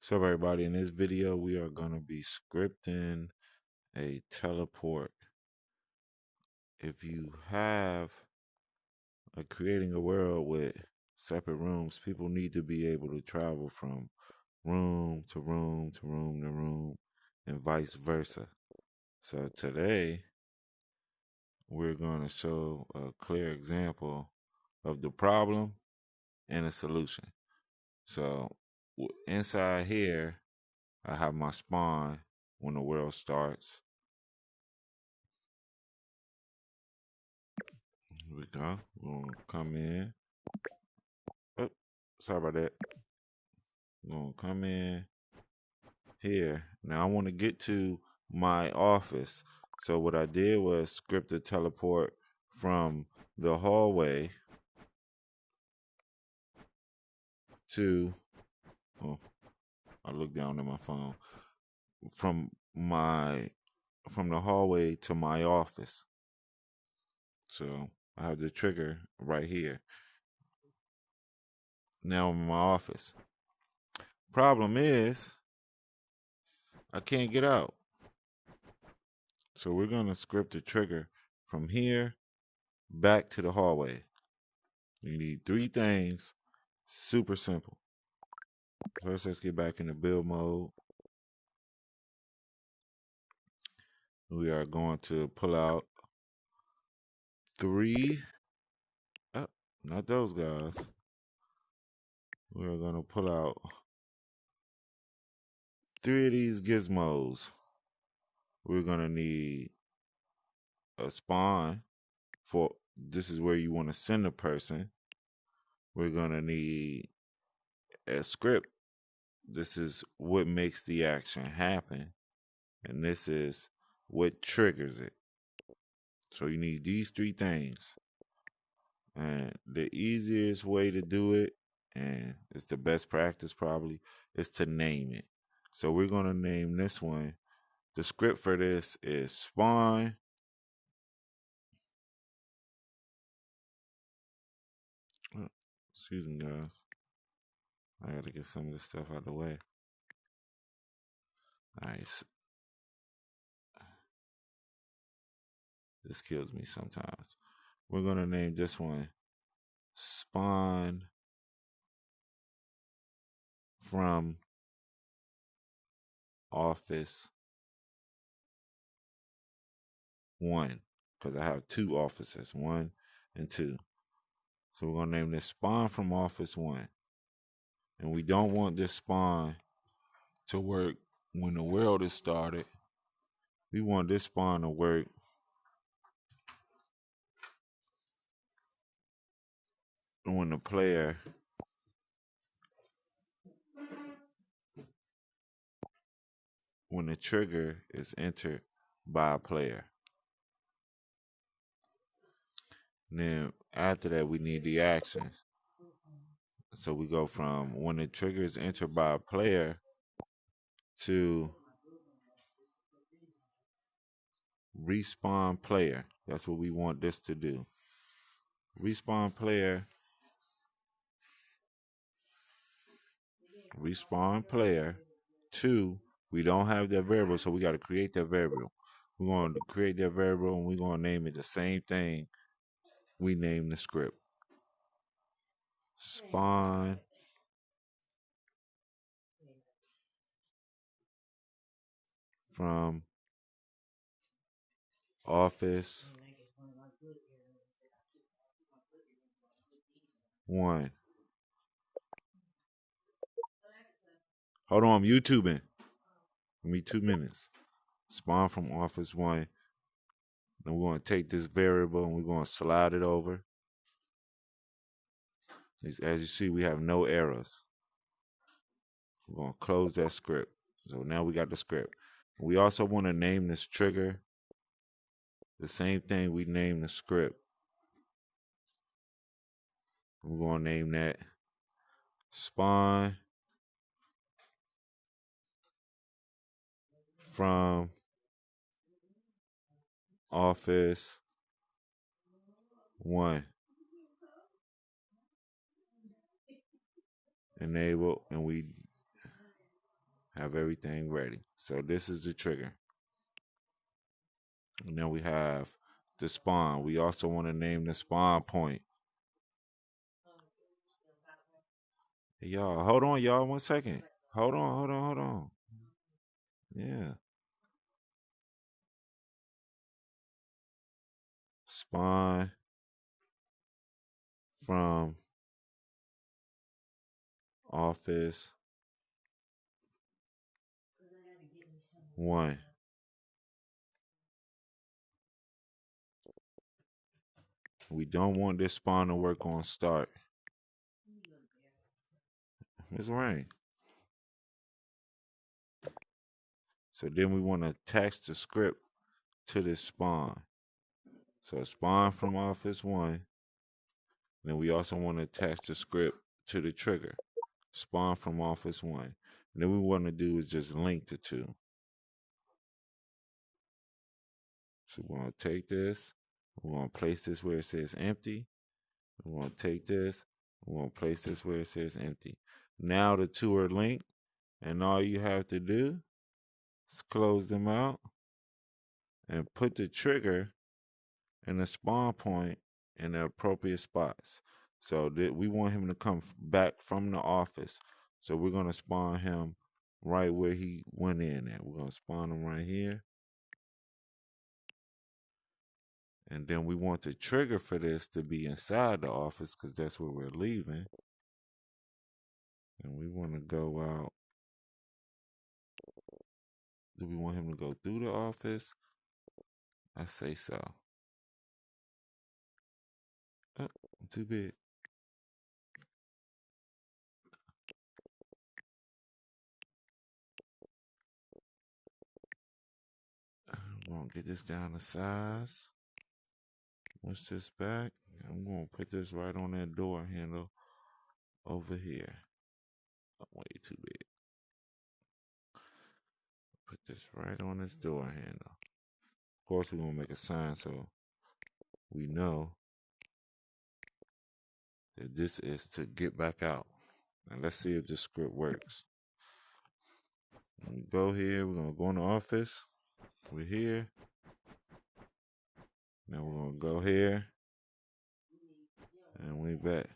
So everybody, in this video, we are going to be scripting a teleport. If you have creating a world with separate rooms, people need to be able to travel from room to room to room to room and vice versa. So today, we're going to show a clear example of the problem and a solution. So inside here, I have my spawn when the world starts. Here we go. We're gonna come in. Oh, sorry about that. We're gonna come in here. Now I want to get to my office. So what I did was script a teleport from the hallway to I look down at my phone. From the hallway to my office. So I have the trigger right here. Now I'm in my office. Problem is I can't get out. So we're going to script the trigger from here back to the hallway. You need three things, super simple. First, let's get back into build mode. We are going to pull out three, not those guys. We are going to pull out three of these gizmos. We're going to need a spawn for, this is where you want to send a person. We're going to need a script. This is what makes the action happen. And this is what triggers it. So you need these three things. And the easiest way to do it, and it's the best practice probably, is to name it. So we're going to name this one. The script for this is spawn. Excuse me, guys. I got to get some of this stuff out of the way. Nice. This kills me sometimes. We're going to name this one spawn from office 1, because I have two offices, 1 and 2. So we're going to name this spawn from office 1. And we don't want this spawn to work when the world is started. We want this spawn to work when the player when the trigger is entered by a player. And then after that, we need the actions. So we go from when the trigger is entered by a player to respawn player. That's what we want this to do. Respawn player. Respawn player. 2, we don't have that variable, so we got to create that variable. We're going to create that variable and we're going to name it the same thing we named the script. Spawn from office 1. Hold on, I'm YouTubing. Give me 2 minutes. Spawn from office 1. And we're going to take this variable and we're going to slide it over. As you see, we have no errors. We're going to close that script. So now we got the script. We also want to name this trigger the same thing we named the script. We're going to name that spawn from office 1. Enable, and have everything ready. So this is the trigger. And then we have the spawn. We also want to name the spawn point. Hey, y'all, hold on, y'all, 1 second. Hold on. Yeah. Spawn from office 1. We don't want this spawn to work on start. It's rain. So then we want to attach the script to this spawn. So spawn from office 1. Then we also want to attach the script to the trigger. Spawn from office 1. And then we want to do is just link the two. So we're going to take this. We're going to place this where it says empty. We're going to take this. We're going to place this where it says empty. Now the two are linked. And all you have to do is close them out and put the trigger and the spawn point in the appropriate spots. So that we want him to come back from the office. So we're going to spawn him right where he went in at. We're going to spawn him right here. And then we want the trigger for this to be inside the office because that's where we're leaving. And we want to go out. Do we want him to go through the office? I say so. Oh, too big. I'm going to get this down to size. Push this back. I'm going to put this right on that door handle over here. Way too big. Put this right on this door handle. Of course, we're going to make a sign so we know that this is to get back out. And let's see if this script works. We go here. We're going to go in the office. We're here. Now we're going to go here. And we back.